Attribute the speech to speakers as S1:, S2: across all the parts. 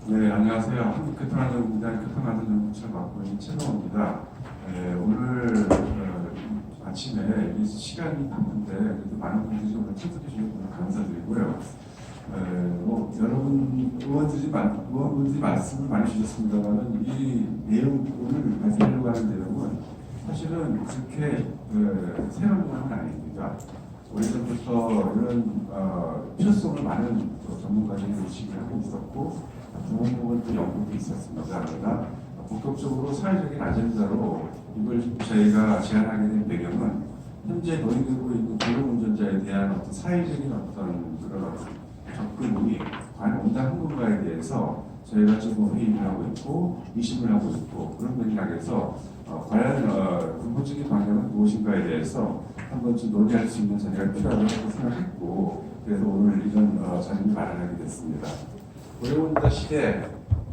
S1: 네, 안녕하세요. 한국교통안전공단 교통안전정보처를 맡고 있는 최동호입니다. 오늘 아침에 이 시간이 바쁜데 그래도 많은 분들이 오늘 참석해 주셔서 감사드리고요. 여러분 의원분들이 말씀을 많이 주셨습니다만 이 내용 오늘 말씀드리려고 하는 내용은 사실은 그렇게 새로운 건 아닙니다. 오래전부터 이런 필요성을 많은 전문가들이 의식을 하고 있었고 좋은 부분도 연구도 있었습니다. 그러나 본격적으로 사회적인 아젠다로 이걸 저희가 제안하게 된 배경은 현재 논의되고 있는 고령운전자에 대한 어떤 사회적인 어떤 그런 접근이 과연 온당 한국가에 대해서 저희가 지금 회의를 하고 있고 의심을 하고 있고 그런 맥락에서 과연 근본적인 방향은 무엇인가에 대해서 한번 좀 논의할 수 있는 자리가 필요하다고 생각했고 그래서 오늘 이런 자리를 마련하게 됐습니다. 고령운전자 시대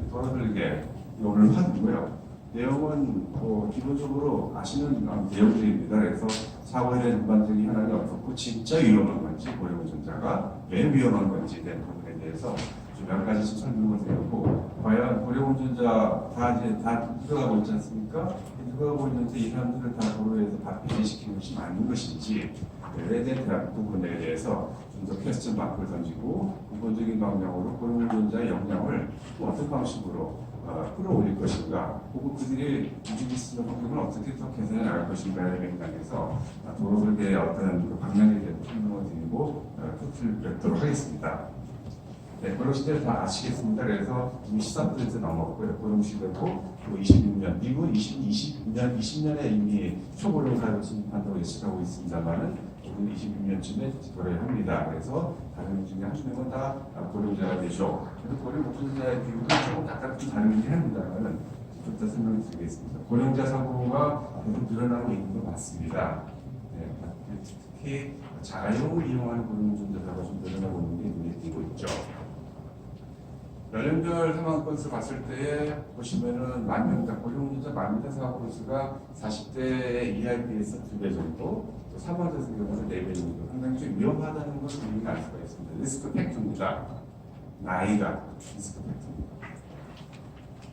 S1: 돌아들게 오늘 하고요. 내용은 기본적으로 아시는 내용들입니다. 그래서 사고에 대한 전반적인 현황이 어떻고 진짜 위험한 건지 고령운전자가 왜 위험한 건지에 대한 부분에 대해서 좀 몇 가지 설명을 드렸고 과연 고령운전자 다 늙어가고 있지 않습니까? 늙어가고 있는데 이 사람들을 다 도로에서 박해시키는 것이 맞는 것인지 에 대한 부분에 대해서 좀 더 퀘스천 마크를 던지고 근본적인 방향으로 고령운전자의 역량을 또 어떤 방식으로 끌어올릴 것인가 혹은 그들이 움직일 수 있는 환경을 어떻게 더 개선해 나갈 것인가에 맥락에서 도로설계의 어떤 그 방향에 대한 설명을 드리고 끝을 맺도록 하겠습니다. 네, 고령시대를 다 아시겠습니다. 그래서 이미 13%에 넘었고요. 고령시대고 26년, 미국은 20년에 이미 초고령사를 진입한다고 예측하고 있습니다만은 우리는 26년쯤에 도래를 합니다. 그래서 다른 중에 한 명은 다 고령자가 되죠. 그래서 고령운전자의 비율은 조금 약간 좀 다르긴 합니다만은 좀 더 설명을 드리겠습니다. 고령자 사고가 계속 늘어나고 있는 건 맞습니다. 네, 특히 자가용을 이용하는 고령운전자 사고가 좀 늘어나고 있는 게 눈에 띄고 있죠. 연령별 사망 건수 봤을 때에 보시면은 만명당 고령운전자 만명당 사망 건수가 40대 이하에 비해서 2배 정도, 또 사망자 경우는 4배 정도 상당히 좀 위험하다는 것을 우리가 알 수가 있습니다. 리스크 팩터입니다. 나이가 리스크 팩터입니다.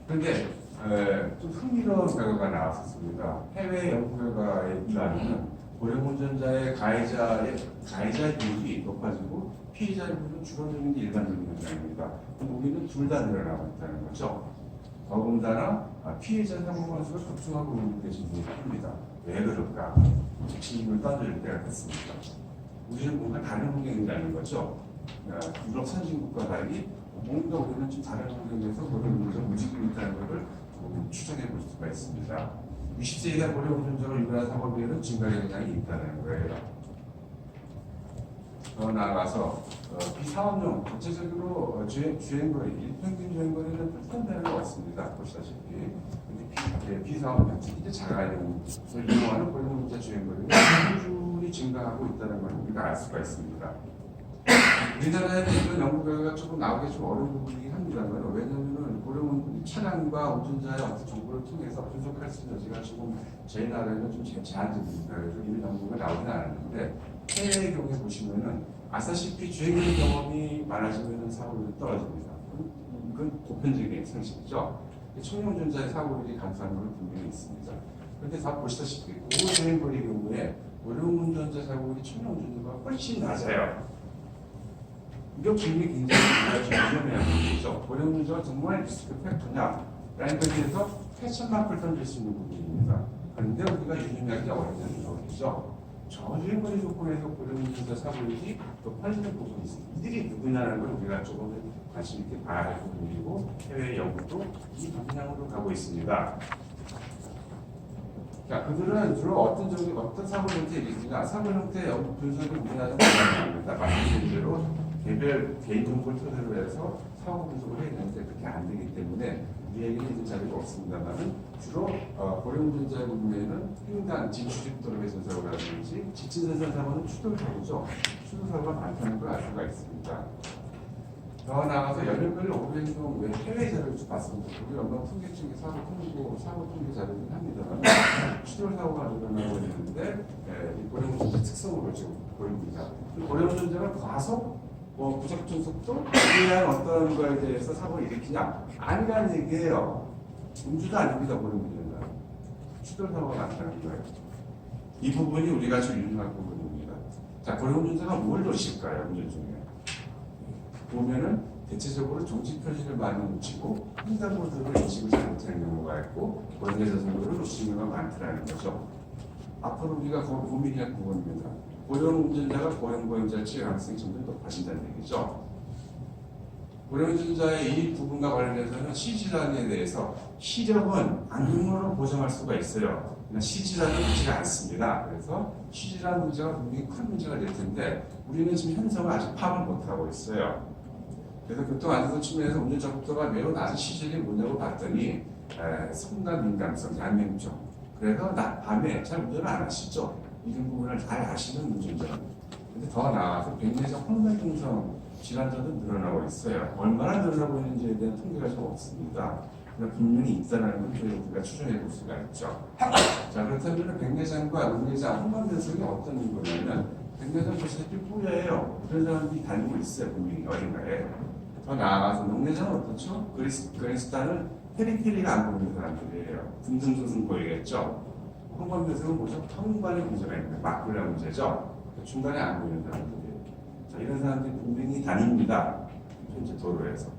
S1: 그런데 좀 흥미로운 결과가 나왔었습니다. 해외 연구 결과에 의하면 고령운전자의 가해자의 비율이 높아지고 피해자의 비율은 줄어드는 게 일반적인 현상입니다. 우리는 둘 다 늘어나고 있다는 거죠. 더군다나 피해자 사고 건수가 급증하고 있는 게 진행됩니다. 왜 그럴까? 질문을 던질 때가 됐습니다. 우리는 뭔가 다른 환경이라는 거죠. 유럽 선진국과 달리 뭔가 우리는 좀 다른 환경에서 고령운전자 움직이고 있다는 것을 추정해 볼 수가 있습니다. 60세 이하 고령운전자로 일어난 사고 비율은 증가 경향이 있다는 거예요. 더 나아가서 비사업용 전체적으로 주행거리, 평균 주행거리는 큰 변화가 없습니다. 보시다시피 근데 비사업용, 특히 자가용을 이용하는 고령운전자 주행거리는 꾸준히 증가하고 있다는 걸 우리가 알 수가 있습니다. 우리나라에 이런 연구 결과가 조금 나오기 좀 어려운 부분이긴 합니다만 왜냐하면 고령 차량과 운전자의 어떤 정보를 통해서 분석할 수 있는 여지가 조금 저희 나라에는 좀 제한적입니다. 그래서 이런 연구가 나오진 않았는데 해외의 경우에 보시면은 아시다시피 주행거리 경험이 많아지면 사고율이 떨어집니다. 그건 보편적인 상식이죠. 청년운전자의 사고율이 감소하는 건 분명히 있습니다. 그런데 다 보시다시피 고주행거리 경우에 고령운전자 사고율이 청년운전자가 훨씬 낮아요. 이거 분명히 굉장히 위험해야 되죠. 고령운전자가 정말 리스크 팩터냐? 라는 것에 대해서 패션 마크를 던질 수 있는 부분입니다. 그런데 우리가 유념하기 어렵다는 거겠죠. 저주행거리 조건에서 고령운전자 사고율이 높아지는 부분이 있습니다. 이들이 누구냐는 걸 우리가 조금 관심 있게 봐야 할 부분이고 해외 연구도 이 방향으로 가고 있습니다. 자, 그들은 주로 어떤 사고 형태이냐? 사고 형태 분석이 우리나라에서 가능합니다. 말씀드린 대로 개별 개인 정보를 토대로 해서 사고 분석을 해야 되는데 그렇게 안 되기 때문에 우리에게는 있는 자리가 없습니다만은 주로 고령운전자의 경우에는 횡단, 진출입도로 배선 사고라든지 지친선상 사고는 추돌 사고죠. 추돌 사고가 많다는 걸 알 수가 있습니다. 더 나아가서 연령별 오류행동 외 해외 자료를 좀 봤습니다. 우리 연방 통계청의 사고 통계 자료긴 합니다만 추돌 사고가 늘어나고 있는데 이 고령운전자 특성을 지금 보입니다. 고령운전자가 과속 뭐 부적중속도 이러한 어떤 거에 대해서 사고를 일으키냐? 아니라는 얘기예요. 음주도 아닙니다. 고령운전자. 추돌사고가 나타나는 거예요. 이 부분이 우리가 제일 유념할 부분입니다. 자, 고령운전자가 뭘 놓칠까요? 운전 중에. 보면은 대체적으로 정치 표시를 많이 놓치고 횡단보도를 인식을 잘못하는 경우가 있고 원내자전거를 놓치는 경우가 많더라는 거죠. 앞으로 우리가 고민할 부분입니다. 고령운전자가 고령보행자를 취할 가능성이 점점 높아진다는 얘기죠. 고령운전자의 이 부분과 관련해서는 시질환에 대해서 시력은 안경으로 보정할 수가 있어요. 그러나 시질환은 되지가 않습니다. 그래서 시질환 문제가 굉장히 큰 문제가 될 텐데 우리는 지금 현상을 아직 파악을 못하고 있어요. 그래서 교통안전성 측면에서 운전자 속도가 매우 낮은 시절이 뭐냐고 봤더니 순간 민감성, 양면증. 그래서 밤에 잘 운전을 안 하시죠. 이런 부분을 잘 아시는 운전자. 근데 더 나아가서 백내장 혼혈증성 질환자도 늘어나고 있어요. 얼마나 늘어나고 있는지에 대한 통계가 좀 없습니다. 그러나 분명히 있다는 걸 우리가 추정해 볼 수가 있죠. 자, 그렇다면 백내장과 음내장 혼혈증성이 어떤 거냐면 백내장 보시다시피 뿌려예요. 그런 사람들이 다니고 있어요. 분명히 어딘가에. 더 나아가서 녹내장은 어떻죠? 그리스탄은 페리페리가 안 보이는 사람들이에요. 둥둥둥둥 보이겠죠? 홍범대생은 뭐죠? 턱관에 문제가 있는 거예요. 마쿠라 문제죠? 중간에 안 보이는 사람들이에요. 자, 이런 사람들이 분명히 다닙니다. 현재 도로에서.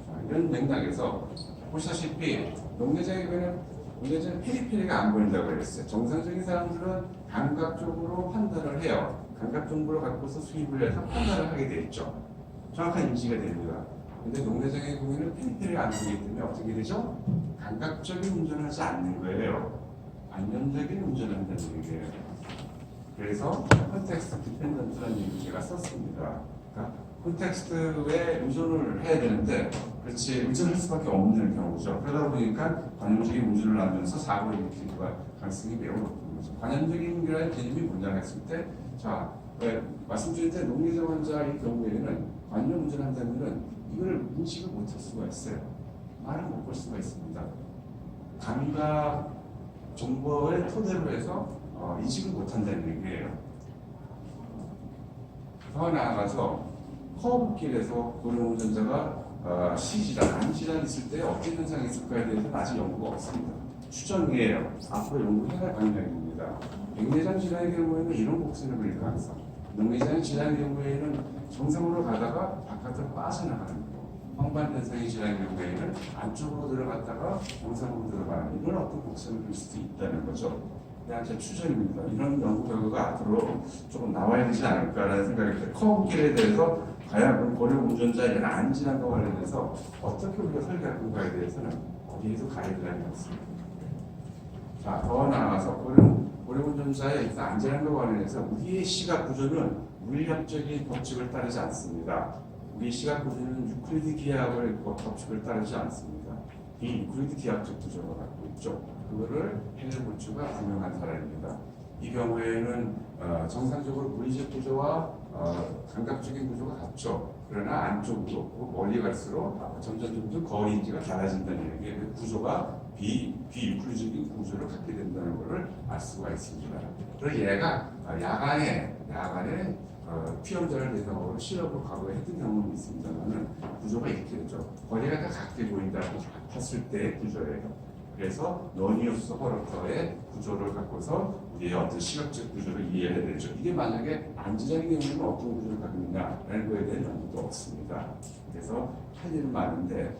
S1: 자, 이런 맥락에서 보시다시피 녹내장에 관한 녹내장은 페리페리가 안 보인다고 그랬어요. 정상적인 사람들은 감각적으로 판단을 해요. 감각 정보를 갖고서 수입을 해서 판단을 하게 돼 있죠. 정확한 인지가 됩니다. 근데 녹내장의 경우에는 페리페리가 안 되기 때문에 어떻게 되죠? 감각적인 운전을 하지 않는 거예요. 관념적인 운전을 한다는 얘기예요. 그래서 컨텍스트 디펜던트라는 얘기를 제가 썼습니다. 그러니까 컨텍스트에 의존을 해야 되는데 그렇지 의존할 수밖에 없는 경우죠. 그러다 보니까 관념적인 운전을 하면서 사고를 일으킬 가능성이 매우 높은 거죠. 관념적인이라는 개념이 뭐냐 했을 때 자, 말씀드릴 때 녹내장 환자의 경우에는 관념 운전을 한다면 이걸 인식을 못할 수가 있어요. 말을 못 걸 수가 있습니다. 감각 정보를 토대로 해서 인식을 못한다는 얘기예요. 더 나아가서 커브길에서 고령운전자가 시질환, 안질환 있을 때 어떤 현상이 있을까에 대해서는 아직 연구가 없습니다. 추정이에요. 앞으로 연구해야 할 방향입니다. 백내장 질환의 경우에는 이런 곡선을 그릴 가능성. 녹내장 질환의 경우에는 정상으로 가다가 바깥으로 빠져나가는 거. 황반변성의 질환의 경우에는 안쪽으로 들어갔다가 정상으로 들어가는 이런 어떤 곡선을 그릴 수도 있다는 거죠. 그냥 제 추정입니다. 이런 연구 결과가 앞으로 조금 나와야 되지 않을까라는 생각이 들어요. 커브길에 대해서 과연 고령운전자에 대한 안질환과 관련해서 어떻게 우리가 설계할 건가에 대해서는 어디에도 가이드라인이 없습니다. 자, 더 나아가서 고령운전자의 안전함과 관련해서 우리의 시각 구조는 물리학적인 법칙을 따르지 않습니다. 우리의 시각 구조는 유클리드 기하학의 법칙을 따르지 않습니다. 이 유클리드 기하학적 구조를 갖고 있죠. 그거를 헨리 보츠가 분명한 사람입니다. 이 경우에는 정상적으로 물리적 구조와 감각적인 구조가 같죠. 그러나 안쪽으로 멀리 갈수록 점점 거리인지가 달라진다는 얘기에 그 구조가 비유클리적인 구조를 갖게 된다는 것을 알 수가 있습니다. 그리고 얘가 야간에 피험자를 대상으로 실험을 과거에 했던 경험이 있습니다만은 구조가 이렇게 되죠. 거리가 다 같게 보인다고 봤을 때의 구조예요. 그래서 너니우스 허러터의 구조를 갖고서 우리의 어떤 시각적 구조를 이해해야 되죠. 이게 만약에 안지장의 경우에는 어떤 구조를 갖고 있냐라는 거에 대한 연구도 없습니다. 그래서 할 일은 많은데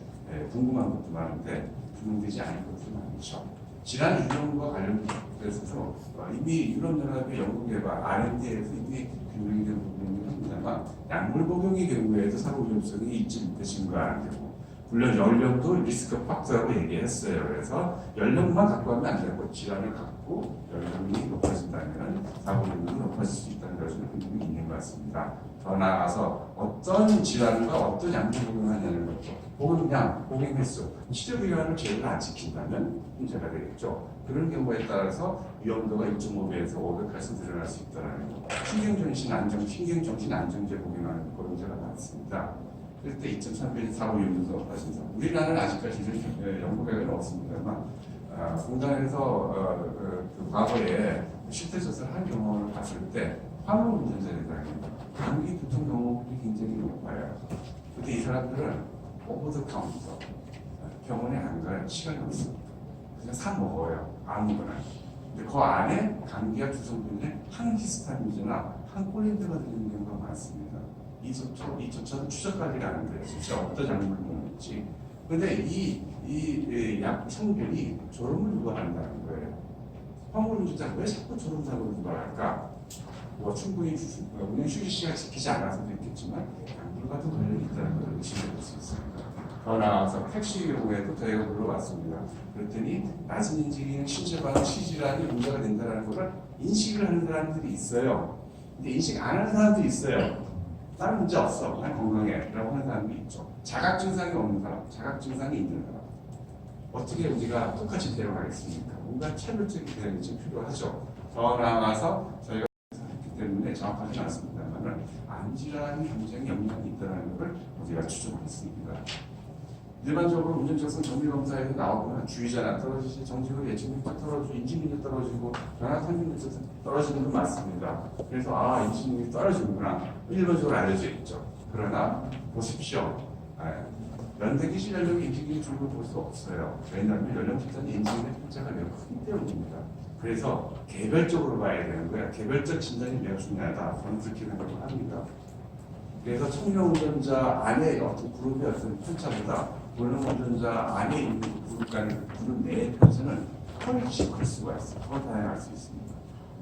S1: 궁금한 것도 많은데 규명되지 않은 것도 많죠. 질환 유형과 관련돼서 이미 유럽연합의 연구개발 R&D에서 이미 규명이 된 부분이긴 합니다만 약물 복용의 경우에도 사고 위험성이 있지 못하신 거 아는 경우 물론 연령도 리스크 팍터라고 얘기했어요. 그래서 연령만 갖고 하면 안 되고 질환을 갖고 연령이 높아진다면 사고 위험이 높아질 수 있다는 것은 분명히 있는 것 같습니다. 더 나아가서 어떤 질환과 어떤 약물 복용하냐는 거죠. 복용량, 복용 횟수, 치료 기간을 제대로 안 지킨다면 문제가 되겠죠. 그런 경우에 따라서 위험도가 1.5배에서 500까지 늘어날 수 있다는 거. 신경정신 안정제 복용하는 그런 문제가 많습니다. 그럴 때 2.3배의 사고 위험도가 높아진다. 우리나라는 아직까지는 연구 결과는 없습니다만 공단에서 그 과거에 실태 조사를 한 경험을 봤을 때 화물 운전자들이 감기 두통 경험이 굉장히 높아요. 근데 이 사람들은 오버 더 카운터 병원에 안 가요. 시간이 없습니다. 그냥 사 먹어요. 아무거나. 근데 그 안에 감기와 두통균에 항히스타민이나 항콜린드가 들어있는 경우가 많습니다. 이조차도 추적 관리가 안 돼요. 진짜 어떤 약물을 먹는지. 근데 이 약 성분이 졸음을 유발한다는 거예요. 화물 운전자 왜 자꾸 졸음 사고를 유발할까? 뭐 충분히 운행 휴식 시간 지키지 않아서도 있겠지만 약물과도 관련이 있다는 것을 의심해 볼 수 있습니다. 더 나아가서 택시 경우에도 저희가 물어봤습니다. 그랬더니 낮은 인지기능 신체반응 치질환이 문제가 된다는 것을 인식을 하는 사람들이 있어요. 근데 인식 안 하는 사람도 있어요. 다른 문제 없어. 난 건강해. 라고 하는 사람도 있죠. 자각 증상이 없는 사람, 자각 증상이 있는 사람. 어떻게 우리가 똑같이 데려가겠습니까? 뭔가 차별적인 대응이 좀 필요하죠. 더 나아가서 저희가 했기 때문에 정확하지 않습니다만 안질환이 굉장히 영향이 있다는 것을 우리가 추정했습니다. 일반적으로 운전적성 정밀검사에서 나오면 주의자나 떨어지시, 정지율 예측률 떨어지고, 인지능력이 떨어지고, 변화탄력이 떨어지는 건 맞습니다. 그래서 인지능력이 떨어지는구나 일반적으로 알려져 있죠. 그러나 보십시오. 연대기 실연력이 인지능력이 좋은 걸 볼 수 없어요. 왜냐하면 연령집단의 인지능력 편차가 매우 크기 때문입니다. 그래서 개별적으로 봐야 되는 거예요. 개별적 진단이 매우 중요하다. 저는 그렇게 생각을 합니다. 그래서 청년 운전자 안에 어떤 그룹의 어떤 편차보다 고령 운전자 안에 있는 그룹 간의 그룹 내의 편차는 훨씬 클 수가 있어요. 더 다양할 수 있습니다.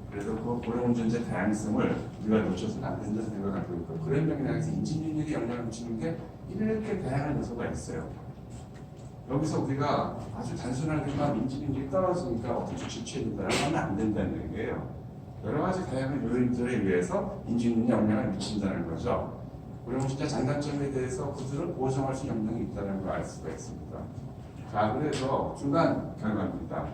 S1: 그래서 그 고령 운전자의 다양성을 우리가 놓쳐서는 안 된다는 생각을 하고 있고, 그런 맥락에서 인지능력에 영향을 미치는 게 이렇게 다양한 요소가 있어요. 여기서 우리가 아주 단순하게만 인지능력이 떨어지니까 어떤 조치 취해야 된다고 하면 안 된다는 얘기예요. 여러 가지 다양한 요인들에 의해서 인지능력에 영향을 미친다는 거죠. 고령 운전자 장단점에 대해서 그들을 보정할 수 있는 영향이 있다는 걸 알 수가 있습니다. 자, 그래서 중간 결과입니다.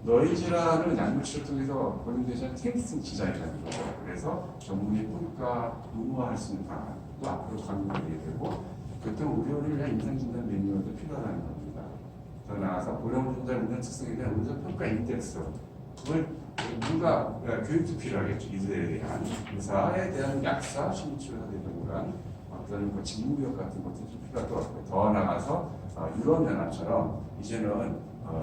S1: 너희 질환을 약물 치료 통해서 고령되지 않은 테스팅 디자인이라는 거죠. 그래서 전문의 평가, 의무화할 수 있는 방안도 앞으로 강구하게 되고, 교통 우려를 위한 임상진단 매뉴얼도 필요하다는 겁니다. 더 나아가서 고령 운전자 운전 특성에 대한 운전 평가 인덱스, 그걸 누가 교육도 필요하겠죠. 이들에 대한 의사에 대한 약사, 심리치료사 대동간 어떤 뭐 직무교육 같은 것도 좀 필요할 것 같고요. 더 나아가서 유럽연합처럼 이제는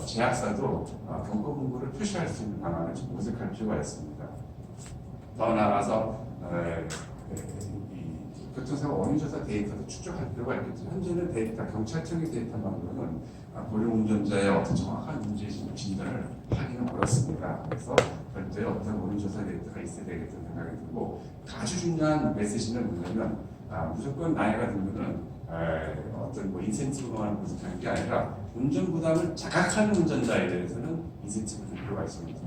S1: 제약사도 경고 문구를 표시할 수 있는 방안을 좀 모색할 필요가 있습니다. 더 나아가서 교통사고 원인조사 데이터도 추적할 필요가 있겠죠. 현재는 데이터, 경찰청의 데이터만으로는 고령 운전자의 어떤 정확한 문제 진단을 하기는 어렵습니다. 그래서 별도의 어떤 원인조사 데이터가 있어야 되겠다는 생각이 들고, 아주 중요한 메시지는 뭐냐면 무조건 나이가 들면은 어떤 뭐 인센티브만 모색하는 게 아니라 운전 부담을 자각하는 운전자에 대해서는 인센티브를 줄 필요가 있습니다.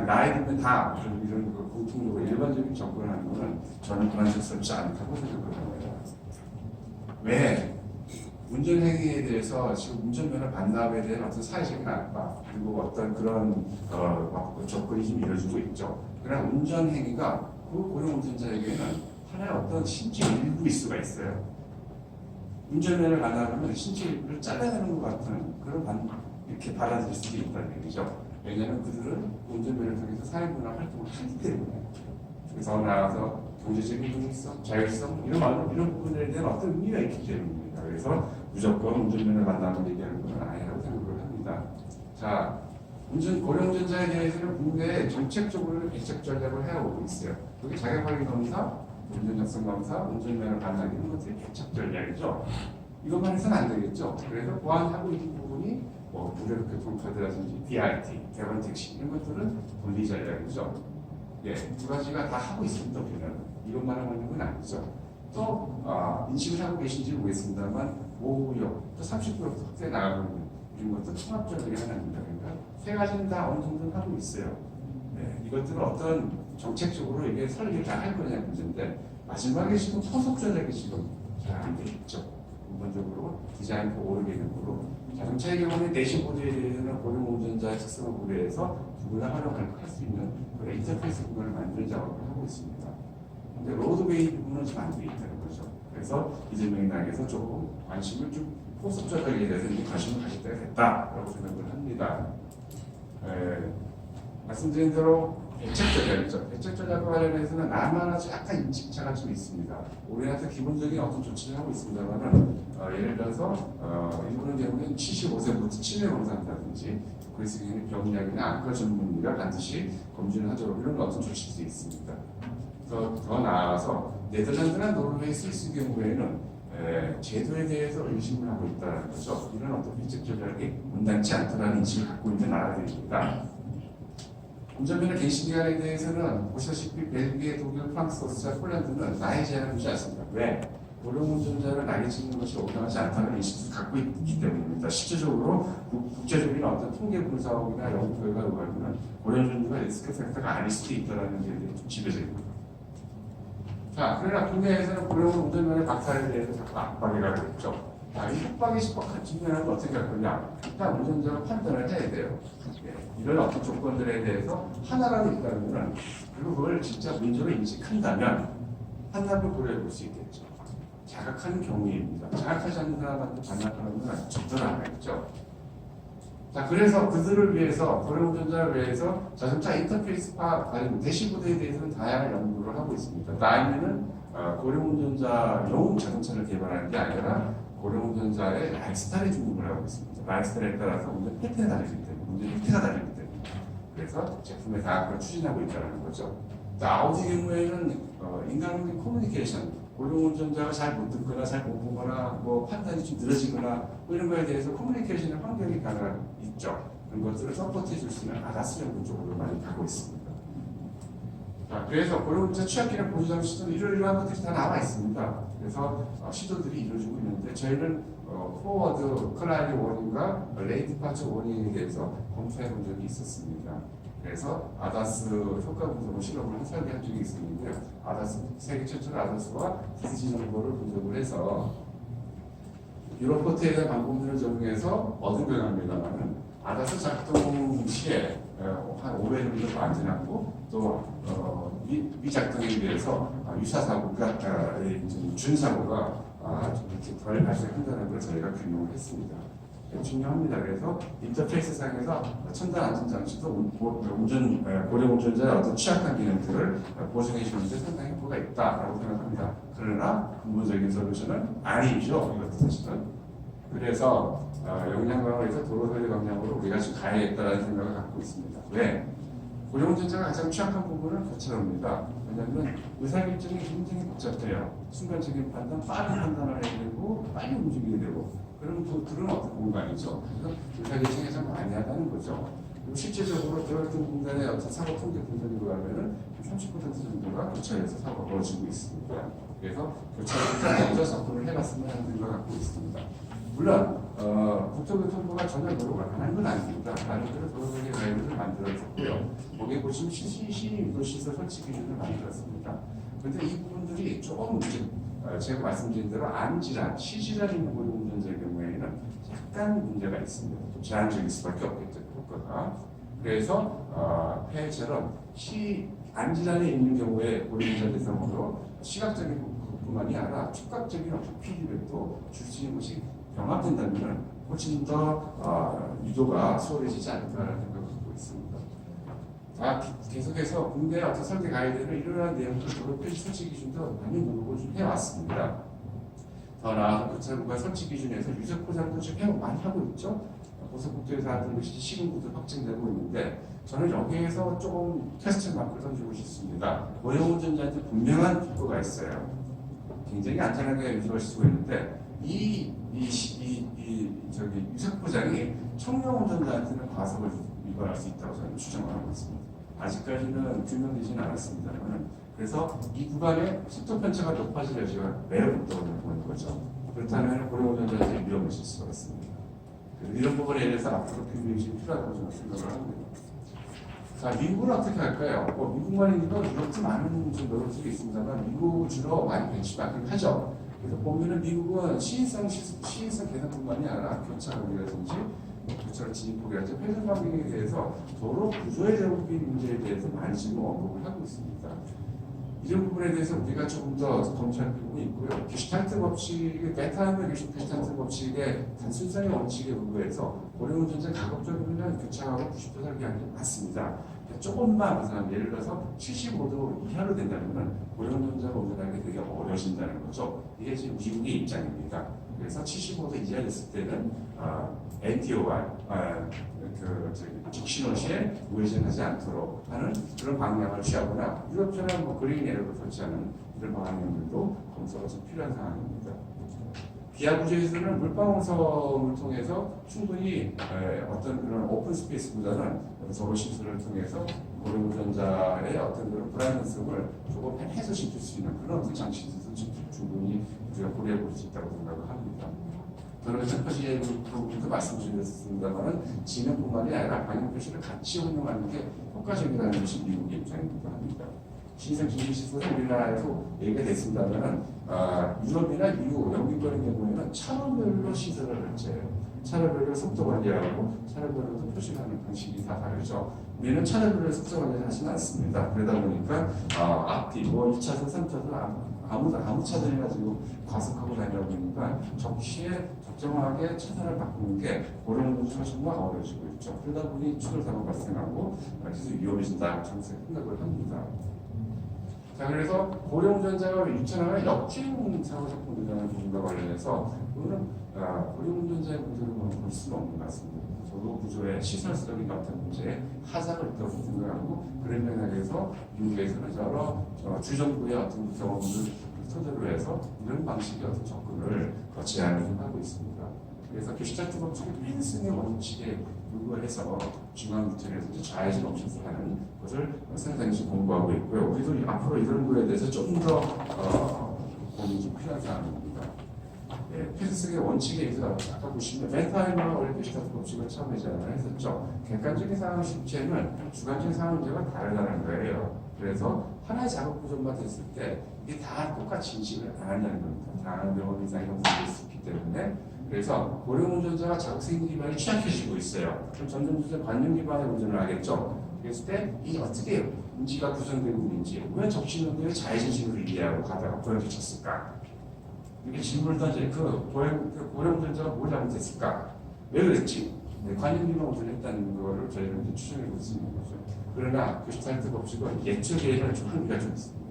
S1: 나이 들면 다 이런 공통적으로 일반적인 접근하는 거는 저는 그만스럽지 않다고 생각을 합니다. 왜? 운전행위에 대해서 지금 운전면허 반납에 대한 어떤 사회적인 압박, 그리고 어떤 그런 접근이 좀 이루어지고 있죠. 그러나 운전행위가 그 고령 운전자에게는 하나의 어떤 신체 일부일 수가 있어요. 운전면허를 반납하면 신체 일부를 잘라내는 것 같은 그런 이렇게 받아들일 수도 있다는 얘기죠. 왜냐하면 그들은 운전면허를 통해서 사회문화 활동을 하기 때문에. 그래서 나아가서 경제적인 능력성, 자율성 이런 부분에 대한 어떤 의미가 있기 때문입니다. 그래서 무조건 운전면허 반납을 얘기하는 건 아니라고 생각을 합니다. 자, 고령 운전자에 대해서는 국내에 정책적으로 대책 전략을 해오고 있어요. 그게 자격확인 검사, 운전적성 검사, 운전면허 반납 이런 것들이 대책 전략이죠. 이것만 해서는 안 되겠죠. 그래서 보완하고 있는 부분이 무료 교통카드라든지 BRT, 대원 택시 이런 것들은 분리 전략이죠. 두 가지가 다 하고 있습니다. 우리는 이것만 하고 있는 건 아니죠. 또 인식을 하고 계신지 모르겠습니다만 모의역 또 30% 확대 나가고 있는 이런 것도 통합 전략이 하나입니다. 그러니까 세 가지는 다 어느 정도는 하고 있어요. 이것들은 어떤 정책적으로 이게 설계를 잘 할 거냐 문제인데, 마지막에 지금 토속 전략이 지금 잘 안 돼 있죠. 근본적으로 디자인 보호를 개념으로 자동차의 경우는 내시보드에 대해서는 고령 운전자의 특성을 고려해서 누구나 활용할 수 있는 그런 인터페이스 부분을 만드는 작업을 하고 있습니다. 근데 로드웨이 부분은 좀 안 돼 있다는 거죠. 그래서 이재명이 당에서 조금 관심을 좀 토속 전략에 대해서 관심을 가질 때가 됐다라고 생각을 합니다. 말씀드린 대로 대책 조작이죠. 대책 조작과 관련해서는 나라마다 약간 인식차가 좀 있습니다. 우리나라도 기본적인 어떤 조치를 하고 있습니다만은 예를 들어서 일본의 경우는 75세부터 치매 검사한다든지 그래서 병약이나 안과 전문의가 반드시 검진을 하도록 이런 어떤 조치도 있습니다. 더 나아가서 네덜란드나 노르웨이, 스위스 경우에는 제도에 대해서 의심을 하고 있다는 거죠. 이런 어떤 대책 조작이 온당치 않다는 인식을 갖고 있는 나라들입니다. 운전면허 갱신기간에 대해서는 보시다시피 벨기에, 독일, 프랑스, 오스트리아, 폴란드는 나이 제한을 두지 않습니다. 왜? 고령운전자를 나이 찍는 것이 온당하지 않다는 인식을 갖고 있기 때문입니다. 실질적으로 국제적인 어떤 통계 분석이나 연구 결과에 의하면 고령운전자가 리스크 팩터가 아닐 수도 있다는 게 좀 지배적입니다. 자, 그러나 국내에서는 고령운전면허 박탈에 대해서 자꾸 압박이 가고 있죠. 자, 이 협박이 심각한 측면은 어떻게 할 거냐? 일단 운전자가 판단을 해야 돼요. 이런 어떤 조건들에 대해서 하나라도 있다면 그리고 그걸 진짜 문제로 인식한다면 판단을 고려해 볼 수 있겠죠. 자각하는 경우입니다. 자각하지 않는 사람한테 반납하는 건 적절한 않겠죠. 자, 그래서 그들을 위해서 고령운전자를 위해서 자동차 인터페이스화 대시보드에 대해서는 다양한 연구를 하고 있습니다. 다음에는 고령운전자용 자동차를 개발하는 게 아니라 고령운전자의 라이프스타일에 주목을 하고 있습니다. 라이프스타일에 따라서 운전 패턴이 다르기 때문에, 운전 형태가 다르기 때문에. 그래서 제품의 다각화를 추진하고 있다는 거죠. 자, 아우디 경우에는 인간관계 커뮤니케이션, 고령운전자가 잘 못 듣거나 잘 못 보거나 뭐 판단이 좀 느려지거나 뭐 이런 거에 대해서 커뮤니케이션의 환경이 있죠. 그런 것들을 서포트해 줄 수 있는 아다스 연구 쪽으로 많이 가고 있습니다. 자, 그래서 고령운전 취약기능 보조장 시도는 이러이러한 것들이 다 나와 있습니다. 그래서 시도들이 이루어지고 있는데 저희는 포워드 클라이드 워닝과 레이드 파처 워닝에 대해서 검토해 본 적이 있었습니다. 그래서 아다스 효과 분석을 실험을 설계한 적이 있었는데요. 아다스 세계 최초로 아다스와 디스지 정보를 분석을 해서 유로포트에 대한 방법들을 적용해서 얻은 결과입니다만은 아다스 작동 시에 한 5회 정도 안전하고 또 미작동에 비해서 유사사고가 준사고가 이렇게 덜 발생한다는 걸 저희가 규명을 했습니다. 중요합니다. 그래서 인터페이스 상에서 첨단 안전장치도 고령운전자의 어떤 취약한 기능들을 보증해 주는데 상당히 효과가 있다라고 생각합니다. 그러나 근본적인 솔루션은 아니죠. 이것도 사실은. 그래서 역량 강화에서 도로서리 방향으로 우리가 지금 가야겠다라는 생각을 갖고 있습니다. 왜? 고령운전자가 가장 취약한 부분은 교차로입니다. 왜냐하면 의사결정이 굉장히 복잡해요. 순간적인 판단, 빠른 판단을 해야 되고 빨리 움직여야 되고 그런 것들은 어떤 공간이죠. 그래서 의사결정이 참 많이 하다는 거죠. 그리고 실제적으로 대학교 공간의 어떤 사고 통계 분석에 의하면 30% 정도가 교차로에서 사고가 벌어지고 있습니다. 그래서 교차로에 먼저 접근을 해봤으면 하는 생각을 갖고 있습니다. 물론 국토교통부가 전혀 노력을 안 한 건 아닙니다. 나름대로 도로관리 가이드를 만들어줬고요. 거기에 보시면 시유도시설 설치 기준을 만들었습니다. 그런데 이 부분들이 조금 제가 말씀드린 대로 암질환, 시질환 있는 고령운전자의 경우에는 약간 문제가 있습니다. 좀 제한적일 수밖에 없겠죠. 효과가. 그래서 폐해처럼 암질환이 있는 경우에 고령운전자 대상으로 시각적인 부분만이 아니라 촉각적인 어떤 피드백도 줄 수 있는 것이 병합된다면 훨씬 더 유도가 수월해지지 않을까라는 생각을 갖고 있습니다. 계속해서 국내 어떤 설계 가이드는 이러한 내용들을 도로 표시 설치 기준도 많이 노력을 좀 해왔습니다. 더 나아가 교차로가 설치 기준에서 유적 포장도 좀 많이 하고 있죠. 고속국도에서 하던 것이 시공구도 확정되고 있는데 저는 여기에서 조금 퀘스천 마크를 던지고 싶습니다. 고령운전자한테 분명한 비표가 있어요. 굉장히 안전하게 유지할 수 있는데 유석 포장이 청년 운전자한테는 과속을 위반할 수 있다고 저는 추정을 하고 있습니다. 아직까지는 규명되지는 않았습니다만, 그래서 이 구간에 속도 편차가 높아질 여지가 매우 높다고 보는 거죠. 그렇다면 고령운전자한테 위험을 줄 수가 있습니다. 이런 부분에 대해서 앞으로 규명이 필요하다고 저는 생각을 합니다. 자, 미국은 어떻게 할까요? 미국만이 아니라 유럽도 많은 노력들이 있습니다만 미국은 주로 많이 벤치마킹을 하죠. 그래서 보면은 미국은 시인성 개선뿐만이 아니라 교차로라든지 교차로 진입폭이라든지 회전 반경에 대해서 도로 구조의 대부분 문제에 대해서 많이 지금 언급을 하고 있습니다. 이런 부분에 대해서 우리가 조금 더 검토할 필요가 있고요. 게슈탈트 법칙의 메타임의 게슈탈트 법칙의 단순성의 원칙에 의거해서 고령운전자 가급적이면 교차하고 90도 설계하는 게 맞습니다. 조금만 그냥 예를 들어서 75도 이하로 된다면 고령운전자가 운전하기 되게 어려워진다는 거죠. 이게 지금 미국의 입장입니다. 그래서 75도 이하 됐을 때는 NTOR, 직신호 시에 우회전하지 않도록 하는 그런 방향을 취하거나 유럽처럼 그린 에러를 설치하는 이런 방향들도 검토가 좀 필요한 상황입니다. 기아 구조에서는 물방울섬을 통해서 충분히 어떤 그런 오픈 스페이스보다는 도로 시설을 통해서 고령운전자의 어떤 그런 불안정성을 조금 해소시킬 수 있는 그런 장치들도 충분히 우리가 고려해 볼 수 있다고 생각을 합니다. 저는 첫 번째 부분도 말씀드렸습니다만 지능뿐만이 아니라 방향 표시를 같이 운용하는 게 효과적이라는 것이 미국의 입장이기도 합니다. 신생 주식시설은 우리나라에도 얘기가 됐습니다만 유럽이나 미국, 영국 같은 경우에는 차로별로 시설을 설치해요. 차로별로 속도 관리하고 차로별로 표시하는 방식이 다 다르죠. 우리는 차로별로 속도 관리를 하지는 않습니다. 그러다 보니까 앞뒤, 2차선, 3차선 아무 차선이나 지금 과속하고 다니다 보니까 적시에 적정하게 차선을 바꾸는 게 고령운전자가 정말 어려워지고 있죠. 그러다 보니 추돌사고가 발생하고 계속 위험해진다 저는 생각을 합니다. 자, 그래서 고령운전자가 유천하는 역주행 사고 사건이라는 부분과 관련해서 그거는 고령운전자의 문제로 볼 수는 없는 것 같습니다. 도로 구조의 시설적인 같은 문제에 하자가 있다고 생각하고 그런 맥락에서 미국에서는 여러 주정부의 어떤 경험을 토대로 해서 이런 방식의 어떤 접근을 제안을 하고 있습니다. 그래서 게슈탈트 법칙의 펜슨의 원칙에 의거해서 중앙유턴에서 좌회전 옵션을 하는 것을 상당히 공부하고 있고요. 우리도 앞으로 이런 거에 대해서 좀 더 고민이 좀 필요한 사항입니다. 펜슨의 원칙에 의해서 아까 보시면 멘타이머가 원래 게슈탈트 법칙을 처음에 제안을 했었죠. 객관적인 상황 실제는 주관적인 상황 문제가 다르다는 거예요. 그래서 하나의 작업 구조만 됐을 때 이게 다 똑같이 인식을 안 한다는 겁니다. 다양한 경험 이상이 형성될 수 있기 때문에 그래서 고령운전자가 자극性기반이 취약해지고 있어요. 그럼 전전주자 관념 기반의 운전을 하겠죠. 그랬을 때 이 어떻게 인지가 구성되고 있는지 왜 적신호대의 좌회전식으로 이해하고 가다가 고령을 쳤을까? 이렇게 질문을 던져요. 고령운전자가 뭘 잘못했을까? 왜 그랬지? 관념 기반 운전을 했다는 거를 저희는 추정해 볼 수 있는 거죠. 그러나 게슈탈트 법칙은 예측에는 좀 한계가 좀 있습니다.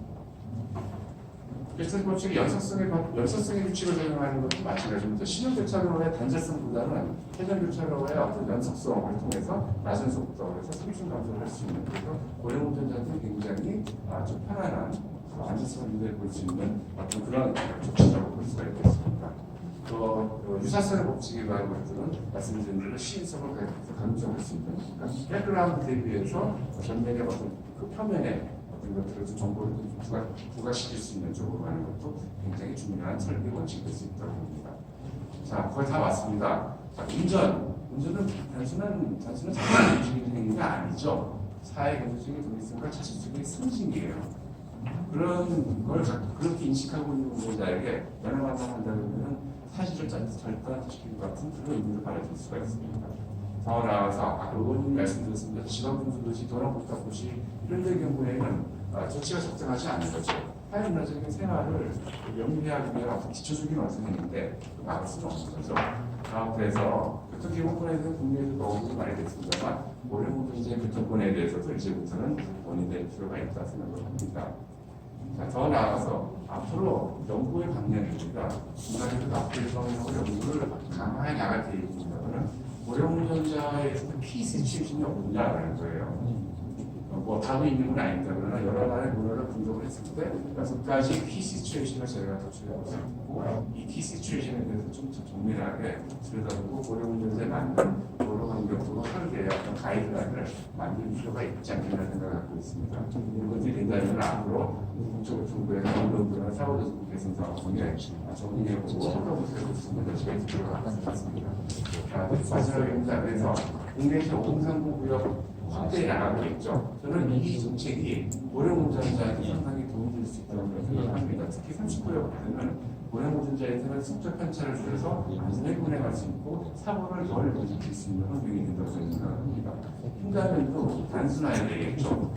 S1: 게슈탈트 법칙이 연속성의 규칙을 적용하는 것도 마찬가지입니다. 신호교차로의 단절성보다는 회전교차로의 어떤 연속성을 통해서 낮은 속도에서 속중 감소를 할 수 있는 그래서 고령운전자한테 굉장히 좀 편안한 안전성을 유도해 볼 수 있는 어떤 그런 조치라고 볼 수가 있겠습니다. 유사성의 법칙에 관한 것들은 말씀드린 대로 시인성을 강조할 수 있는 백그라운드 대비해서 전면의 어떤 그 표면에 어떤 것들을 좀 정보를 좀 부과시킬 수 있는 쪽으로 하는 것도 굉장히 중요한 설계 원칙이 될 수 있다고 봅니다. 자, 거의 다 왔습니다. 자, 운전은 단순한 자동차 움직이는 행위가 아니죠. 사회 경제적인 독립성과 자신적인 상징이에요. 그런 걸 그렇게 인식하고 있는 운전자에게 연행한다면 사실을 절단시키는 것 같은 그런 의미를 받아줄 수가 있습니다. 더 나아가서 아까 의원님 말씀드렸습니다. 지방분수도시, 도로국가도시 이런 데 경우에는 조치가 적정하지 않은 거죠. 사회문화적인 생활을 영위하기 위한 어떤 기초적인 완성인데 막을 수는 없는 거죠. 그래서 교통기본권에 대해서 국내에도 언급이 많이 됐습니다만 고령운전자의 교통권에 대해서도 이제부터는 논의될 필요가 있다고 생각을 합니다. 자, 더 나아가서 앞으로 연구의 방향입니다. 중간에도 앞으로 연구를 강화해 나갈 계획입니다만 고령운전자의 키 시츄에이션이 없느냐라는 거예요. 뭐 답이 있는 건 아닙니다. 그러나 여러 나라의 문화를 분석을 했을 때 6가지 키 시츄에이션을 저희가 도출해볼 수 있고 이 키 시츄에이션에 대해서 좀 더 정밀하게 들여다보고 고령운전자에 맞는 도로 환경, 도로 설계의 어떤 가이드라인을 만들 필요가 있지 않겠나 생각을 갖고 있습니다. 이런 것들이 된다면 앞으로 국토교통부의 운전부나 사고조정 개선 사업에 정리해보고 평가부터 해볼 수 있는 여지가 있을 것 같습니다. 마지막입니다. 그래서 국내에서 503구 구역 확대해 나가고 있죠. 저는 이 정책이 고령운전자에게 상당히 도움이 될 수 있다고 생각합니다. 특히 30구역 때는 고령운전자에게는 숙적 편차를 줄여서 안전하게 운행할 수 있고 사고를 덜 일으킬 수 있는 환경이 된다고 생각합니다. 횡단면도 단순화해야 되겠죠.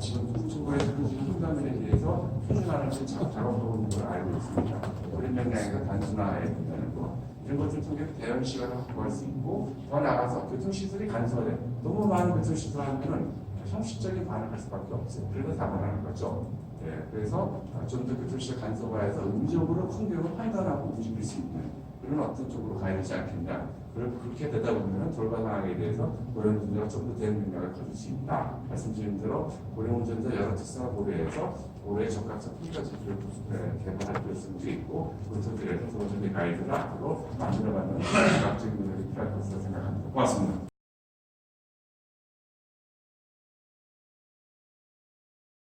S1: 지금 중국에서는 횡단면에 대해서 표준화를 작업하고 있는 걸 알고 있습니다. 어린 명량에서 단순화해야 된다는 거. 이런 것들 통해서 대형 시간을 확보할 수 있고 더 나아가서 교통시설이 간소화돼 너무 많은 교통시설 하면은 형식적인 반응할 수밖에 없어요. 그래서 사고 나는 거죠. 그래서 좀 더 교통시설 간소화해서 음적으로 환경을 판단하고 움직일 수 있는 그런 어떤 쪽으로 가야 되지 않겠냐. 그렇게 되다 보면 돌발상황에 대해서 고령운전자가 좀 더 대응 능력을 가질 수 있다. 말씀드린 대로 고령운전자 여러 특성을 고려해서 올해 적합적 필터지를 개발할 필요성도 있고 그것들에서 도로정비 가이드를 앞으로 만들어가는 적극적인 노력이 필요할 것으로 생각합니다. 고맙습니다.